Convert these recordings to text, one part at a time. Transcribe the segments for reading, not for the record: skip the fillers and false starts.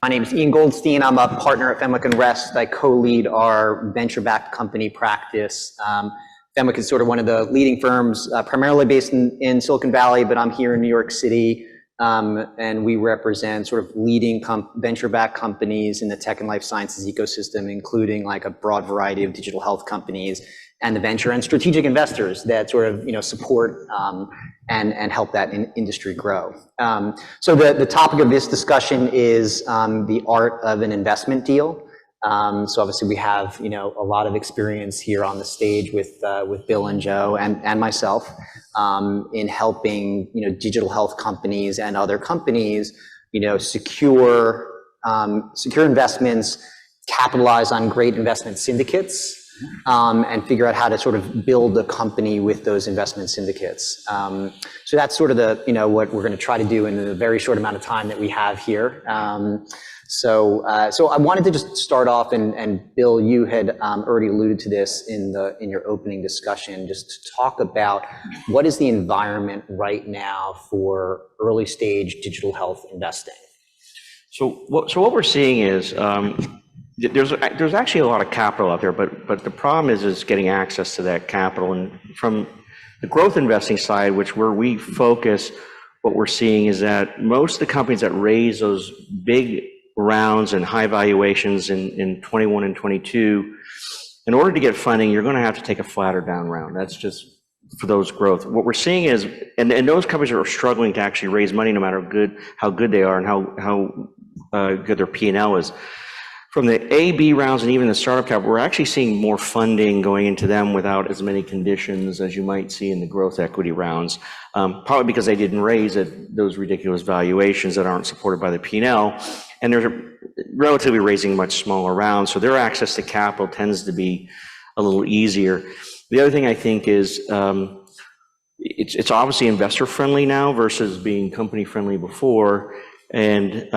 My name is Ian Goldstein. I'm a partner at Fenwick and West. I co-lead our venture-backed company practice. Fenwick is sort of one of the leading firms, primarily based in Silicon Valley, but I'm here in New York City, and we represent sort of leading venture-backed companies in the tech and life sciences ecosystem, including like a broad variety of digital health companies and the venture and strategic investors that sort of support and help that industry grow. So the topic of this discussion is the art of an investment deal. So obviously we have a lot of experience here on the stage with Bill and Joe and myself in helping digital health companies and other companies secure investments, capitalize on great investment syndicates, and figure out how to sort of build a company with those investment syndicates. So that's sort of what we're going to try to do in the very short amount of time that we have here. So I wanted to just start off, and Bill, you had already alluded to this in your opening discussion, just to talk about what is the environment right now for early stage digital health investing. So what we're seeing is there's actually a lot of capital out there, but the problem is getting access to that capital. And from the growth investing side, where we focus, what we're seeing is that most of the companies that raise those big rounds and high valuations in 21 and 22, in order to get funding, you're going to have to take a flatter down round. That's just for those growth. What we're seeing is, and those companies are struggling to actually raise money no matter how good they are and how good their P&L is. From the A, B rounds, and even the startup cap, we're actually seeing more funding going into them without as many conditions as you might see in the growth equity rounds, probably because they didn't raise at those ridiculous valuations that aren't supported by the P&L, and they're relatively raising much smaller rounds, so their access to capital tends to be a little easier. The other thing I think is it's obviously investor friendly now versus being company friendly before, and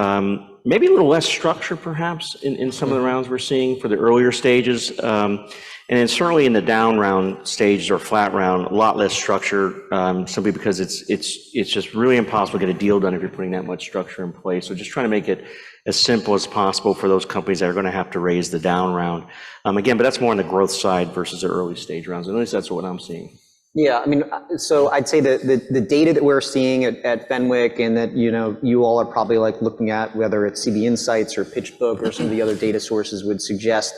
maybe a little less structure perhaps in some of the rounds we're seeing for the earlier stages. And then certainly in the down round stages or flat round, a lot less structure, simply because it's just really impossible to get a deal done if you're putting that much structure in place. So just trying to make it as simple as possible for those companies that are going to have to raise the down round. Again, but that's more on the growth side versus the early stage rounds. At least that's what I'm seeing. Yeah, I mean, so I'd say that the data that we're seeing at Fenwick, and that you all are probably like looking at, whether it's CB Insights or PitchBook or some of the other data sources, would suggest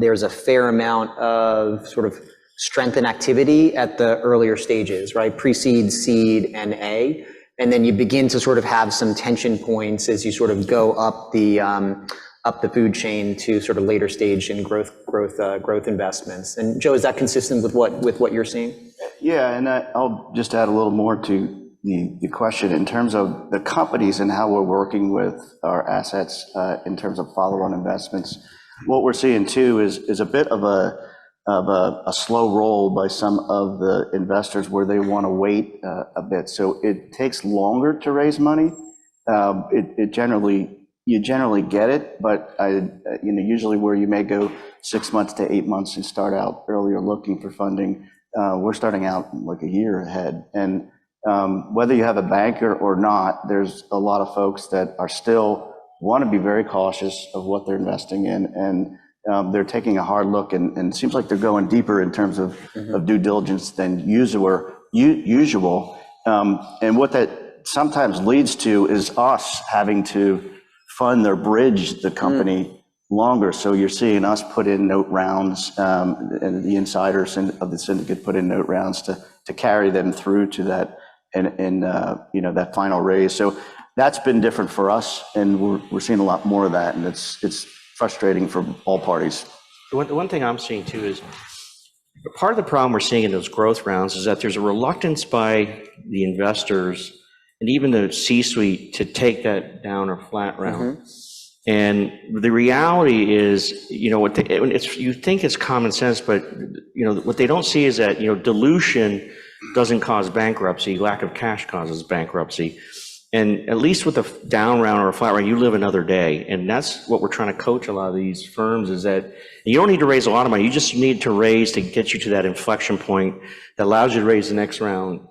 there's a fair amount of sort of strength and activity at the earlier stages, right? Pre-seed, seed, and A, and then you begin to sort of have some tension points as you sort of go up the food chain to sort of later stage and growth investments. And Joe, is that consistent with what you're seeing? Yeah, and I'll just add a little more to the question in terms of the companies and how we're working with our assets in terms of follow-on investments. What we're seeing too is a bit of a slow roll by some of the investors where they want to wait a bit. So it takes longer to raise money. You generally get it, but usually where you may go 6 months to 8 months and start out earlier looking for funding, we're starting out like a year ahead. And whether you have a banker or not, there's a lot of folks that are still want to be very cautious of what they're investing in, and they're taking a hard look, and it seems like they're going deeper in terms of due diligence than usual. And what that sometimes leads to is us having to fund or bridge the company longer. So you're seeing us put in note rounds, and the insiders of the syndicate put in note rounds to carry them through to that and that final raise. So that's been different for us, and we're seeing a lot more of that, and it's frustrating for all parties. The one thing I'm seeing too is part of the problem we're seeing in those growth rounds is that there's a reluctance by the investors and even the C-suite to take that down or flat round. And the reality is, you think it's common sense, but what they don't see is that dilution doesn't cause bankruptcy. Lack of cash causes bankruptcy. And at least with a down round or a flat round, you live another day. And that's what we're trying to coach a lot of these firms, is that you don't need to raise a lot of money. You just need to raise to get you to that inflection point that allows you to raise the next round,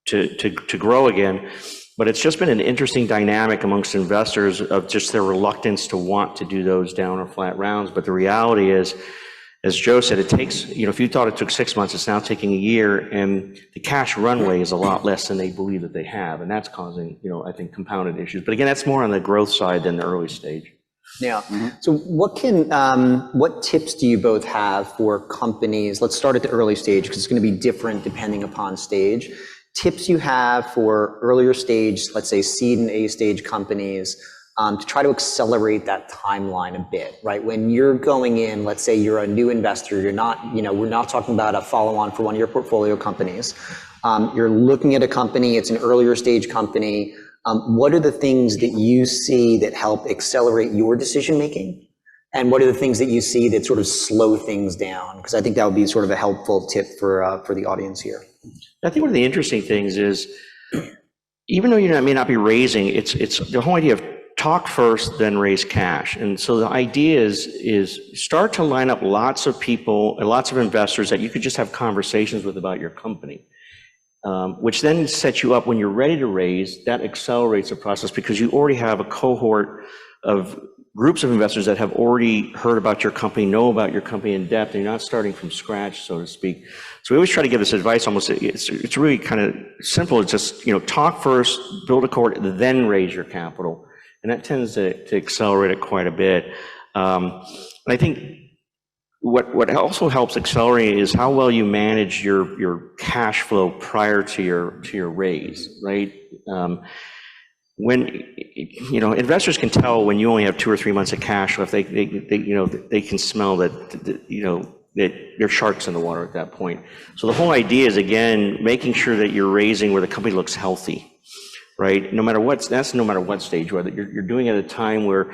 to grow again. But it's just been an interesting dynamic amongst investors of just their reluctance to want to do those down or flat rounds. But the reality is, as Joe said, it takes, if you thought it took 6 months, it's now taking a year, and the cash runway is a lot less than they believe that they have. And that's causing, I think, compounded issues. But again, that's more on the growth side than the early stage. Yeah. So what tips do you both have for companies? Let's start at the early stage because it's going to be different depending upon stage. Tips you have for earlier stage, let's say seed and A stage companies, to try to accelerate that timeline a bit, right? When you're going in, let's say you're a new investor, you're not, we're not talking about a follow-on for one of your portfolio companies. You're looking at a company, it's an earlier stage company. What are the things that you see that help accelerate your decision-making? And what are the things that you see that sort of slow things down? Because I think that would be sort of a helpful tip for the audience here. I think one of the interesting things is, even though you may not be raising, it's the whole idea of talk first, then raise cash. And so the idea is start to line up lots of people and lots of investors that you could just have conversations with about your company, which then sets you up when you're ready to raise. That accelerates the process because you already have a cohort of groups of investors that have already heard about your company, know about your company in depth, and you're not starting from scratch, so to speak. So we always try to give this advice almost, it's really kind of simple. It's just, talk first, build a cohort, then raise your capital. And that tends to accelerate it quite a bit. And I think what also helps accelerate is how well you manage your cash flow prior to your raise, right? When investors can tell when you only have 2 or 3 months of cash left, they can smell that there are sharks in the water at that point. So the whole idea is, again, making sure that you're raising where the company looks healthy, right? No matter what stage, whether you're doing it at a time where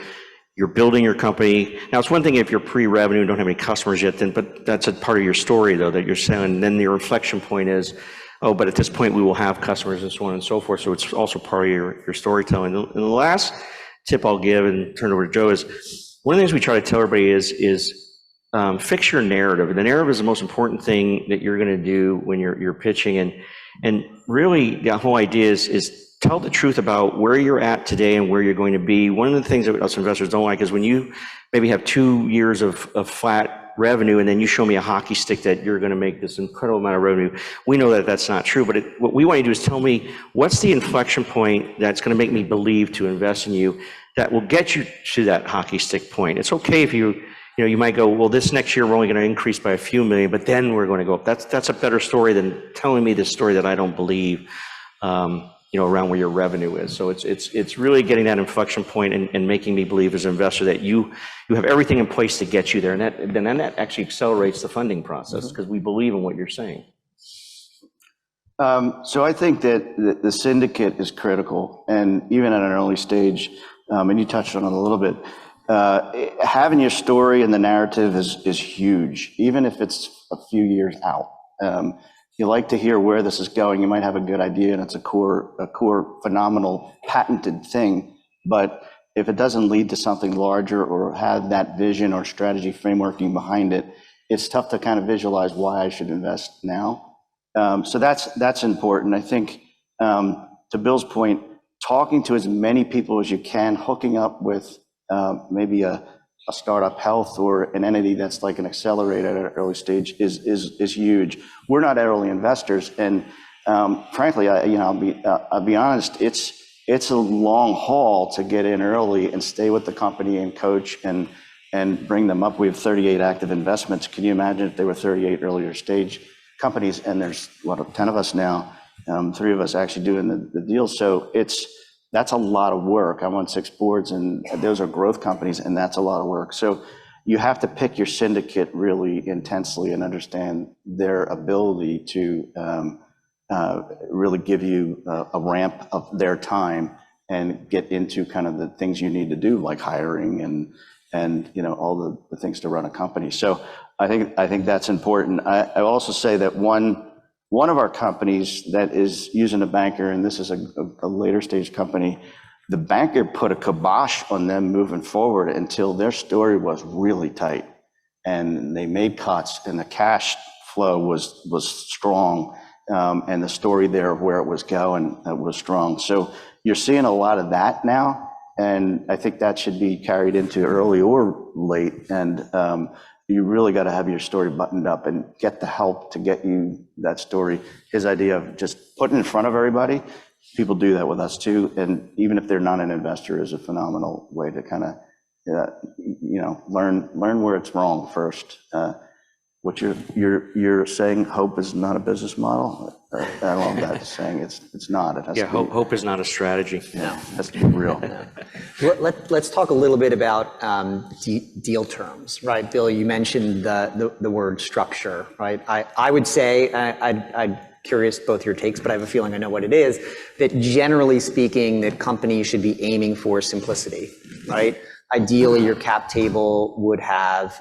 you're building your company. Now, it's one thing if you're pre-revenue and don't have any customers yet, but that's a part of your story, though, that you're selling. And then your inflection point is, but at this point we will have customers and so on and so forth. So it's also part of your storytelling. And the last tip I'll give and turn it over to Joe is, one of the things we try to tell everybody is fix your narrative. The narrative is the most important thing that you're going to do when you're pitching. And really the whole idea is tell the truth about where you're at today and where you're going to be. One of the things that us investors don't like is when you maybe have 2 years of flat revenue and then you show me a hockey stick that you're going to make this incredible amount of revenue. We know that that's not true, but what we want you to do is tell me what's the inflection point that's going to make me believe to invest in you that will get you to that hockey stick point. It's okay if you might go, well, this next year we're only going to increase by a few million, but then we're going to go up. That's a better story than telling me this story that I don't believe, around where your revenue is. So it's really getting that inflection point and making me believe as an investor that you have everything in place to get you there. And then that actually accelerates the funding process because we believe in what you're saying. So I think that the syndicate is critical, and even at an early stage, and you touched on it a little bit, having your story and the narrative is huge, even if it's a few years out. You like to hear where this is going. You might have a good idea and it's a core phenomenal patented thing, but if it doesn't lead to something larger or have that vision or strategy frameworking behind it, it's tough to kind of visualize why I should invest now. So that's important. I think, to Bill's point, talking to as many people as you can, hooking up with maybe a startup health or an entity that's like an accelerator at an early stage is huge. We're not early investors, and frankly, I'll be honest, it's a long haul to get in early and stay with the company and coach and bring them up. We have 38 active investments. Can you imagine if there were 38 earlier stage companies, and there's 10 of us now, 3 of us actually doing the deal. So that's a lot of work. I'm on 6 boards, and those are growth companies, and that's a lot of work. So you have to pick your syndicate really intensely and understand their ability to really give you a ramp of their time and get into kind of the things you need to do, like hiring and all the things to run a company. So I think that's important. I also say that one of our companies that is using a banker, and this is a later stage company, the banker put a kibosh on them moving forward until their story was really tight, and they made cuts, and the cash flow was strong, and the story there of where it was going was strong. So you're seeing a lot of that now, and I think that should be carried into early or late. And you really got to have your story buttoned up and get the help to get you that story. His idea of just putting it in front of everybody, people do that with us too. And even if they're not an investor, is a phenomenal way to kind of, learn where it's wrong first. What you're saying, hope is not a business model. I love that saying. It's not. It has to be. Hope is not a strategy. Yeah, it has to be real. Let's talk a little bit about deal terms, right? Bill, you mentioned the word structure, right? I would say, I'm curious both your takes, but I have a feeling I know what it is, that generally speaking, that companies should be aiming for simplicity, right? Ideally, your cap table would have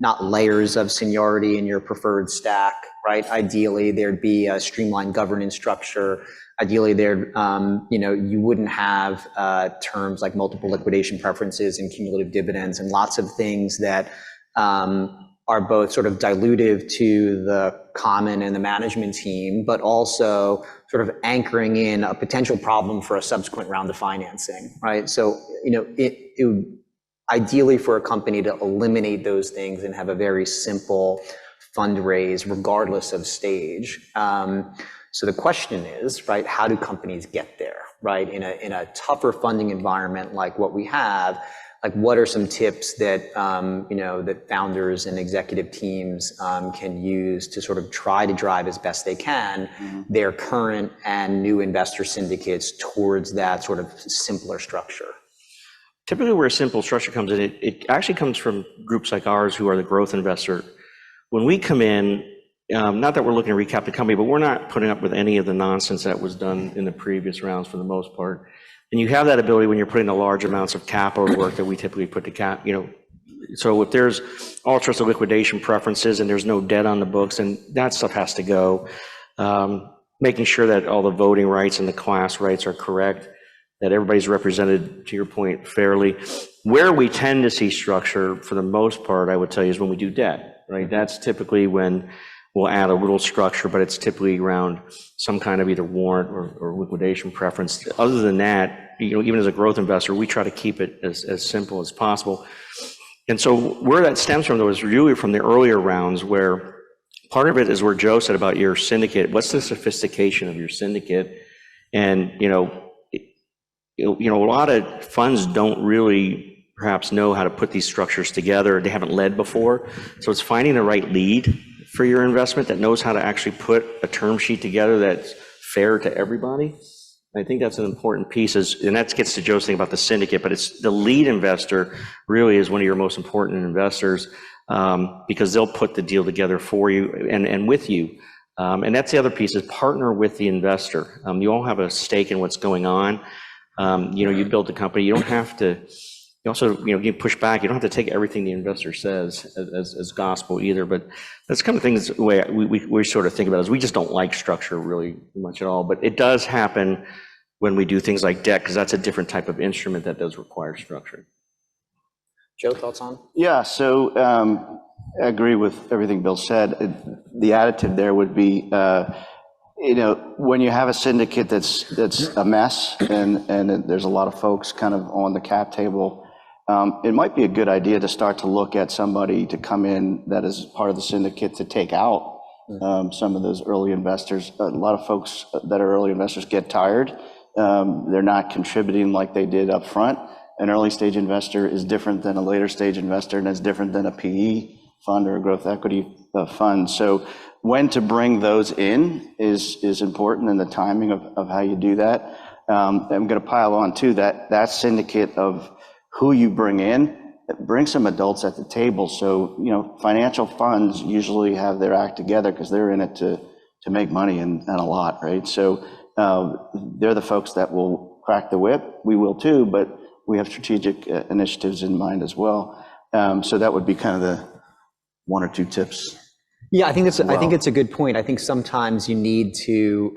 not layers of seniority in your preferred stack, right? Ideally, there'd be a streamlined governance structure. Ideally, you wouldn't have terms like multiple liquidation preferences and cumulative dividends and lots of things that are both sort of dilutive to the common and the management team, but also sort of anchoring in a potential problem for a subsequent round of financing, right? So, it would ideally for a company to eliminate those things and have a very simple fundraise regardless of stage. So the question is, right, how do companies get there, right? In a tougher funding environment like what we have, like what are some tips that, that founders and executive teams can use to sort of try to drive as best they can their current and new investor syndicates towards that sort of simpler structure? Typically where a simple structure comes in, it actually comes from groups like ours who are the growth investor. When we come in, not that we're looking to recap the company, but we're not putting up with any of the nonsense that was done in the previous rounds for the most part. And you have that ability when you're putting the large amounts of capital to work that we typically put to so if there's all sorts of liquidation preferences and there's no debt on the books, and that stuff has to go. Making sure that all the voting rights and the class rights are correct, that everybody's represented, to your point, fairly. Where we tend to see structure, for the most part, I would tell you, is when we do debt, right? That's typically when we'll add a little structure, but it's typically around some kind of either warrant or liquidation preference. Other than that, even as a growth investor, we try to keep it as simple as possible. And so where that stems from, though, is really from the earlier rounds, where part of it is where Joe said about your syndicate. What's the sophistication of your syndicate? And, a lot of funds don't really perhaps know how to put these structures together. They haven't led before. So it's finding the right lead for your investment that knows how to actually put a term sheet together that's fair to everybody. I think that's an important piece, and that gets to Joe's thing about the syndicate, but it's the lead investor really is one of your most important investors, because they'll put the deal together for you and with you. And that's the other piece, is partner with the investor. You all have a stake in what's going on. You build the company. You don't have to, you also, you push back. You don't have to take everything the investor says as gospel either. But that's kind of things the way we sort of think about it, is we just don't like structure really much at all. But it does happen when we do things like debt, because that's a different type of instrument that does require structure. Joe, thoughts on? Yeah, so I agree with everything Bill said. The additive there would be, when you have a syndicate that's a mess and there's a lot of folks kind of on the cap table, it might be a good idea to start to look at somebody to come in that is part of the syndicate to take out some of those early investors. A lot of folks that are early investors get tired. They're not contributing like they did up front. An early stage investor is different than a later stage investor, and is different than a PE fund or a growth equity fund. So when to bring those in is important, and the timing of how you do that. I'm going to pile on too that syndicate of who you bring in, bring some adults at the table. So, financial funds usually have their act together because they're in it to make money and a lot, right? So they're the folks that will crack the whip. We will too, but we have strategic initiatives in mind as well. So that would be kind of the one or two tips. Yeah, I think it's a good point. I think sometimes you need to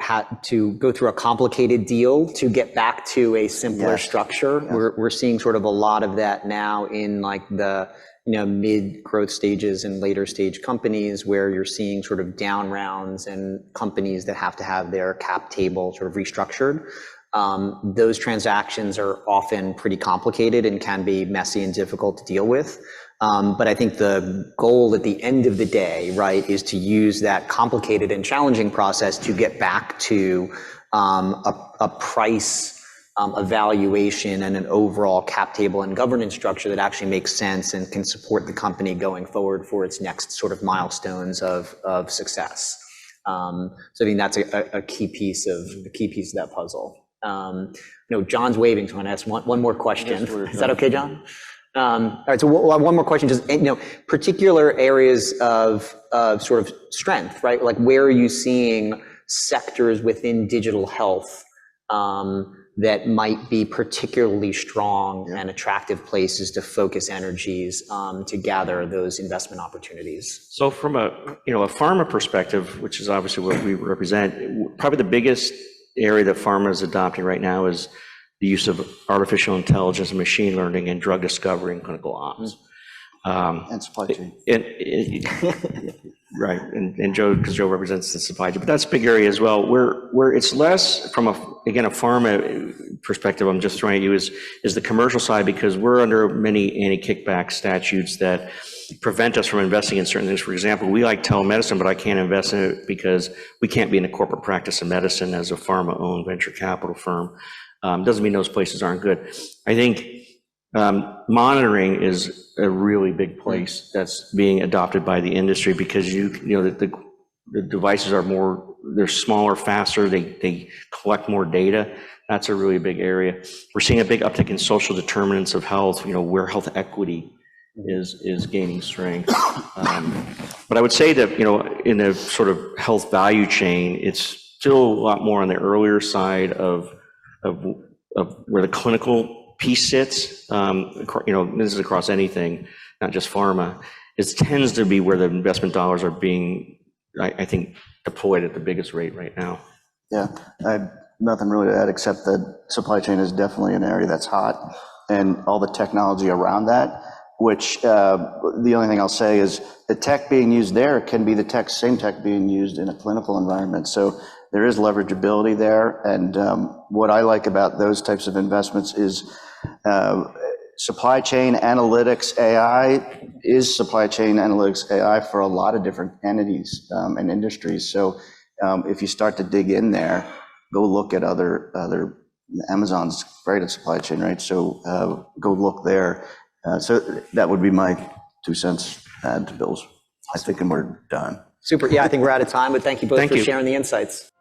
go through a complicated deal to get back to a simpler structure. Yes. We're seeing sort of a lot of that now in like the mid-growth stages and later stage companies where you're seeing sort of down rounds and companies that have to have their cap table sort of restructured. Those transactions are often pretty complicated and can be messy and difficult to deal with. But I think the goal at the end of the day, right, is to use that complicated and challenging process to get back to a price evaluation and an overall cap table and governance structure that actually makes sense and can support the company going forward for its next sort of milestones of success. So I think that's a key piece of that puzzle. John's waving, so I'm going to ask one more question. Is that okay, John? All right, so we'll have one more question. Just particular areas of sort of strength, right? Like where are you seeing sectors within digital health that might be particularly strong and attractive places to focus energies to gather those investment opportunities? So from a pharma perspective, which is obviously what we represent, probably the biggest area that pharma is adopting right now is the use of artificial intelligence and machine learning in drug discovery and clinical ops. And supply chain. Right, and Joe, because Joe represents the supply chain, but that's a big area as well. Where it's less from a pharma perspective, I'm just throwing at you is the commercial side, because we're under many anti-kickback statutes that prevent us from investing in certain things. For example, we like telemedicine, but I can't invest in it because we can't be in the corporate practice of medicine as a pharma-owned venture capital firm. Doesn't mean those places aren't good. I think monitoring is a really big place that's being adopted by the industry, because the devices are they're smaller, faster, they collect more data. That's a really big area. We're seeing a big uptick in social determinants of health, where health equity is gaining strength. But I would say that, in the sort of health value chain, it's still a lot more on the earlier side of where the clinical piece sits. This is across anything, not just pharma. It tends to be where the investment dollars are being, I think, deployed at the biggest rate right now. Yeah, I have nothing really to add except that supply chain is definitely an area that's hot, and all the technology around that, which the only thing I'll say is the tech being used there can be the same tech being used in a clinical environment. So there is leverageability there. And what I like about those types of investments is supply chain analytics AI is supply chain analytics AI for a lot of different entities and industries. So if you start to dig in there, go look at other Amazon's great at supply chain, right? So go look there. So that would be my 2 cents add to Bill's. I think we're done. Super. Yeah, I think we're out of time, but thank you both for sharing the insights.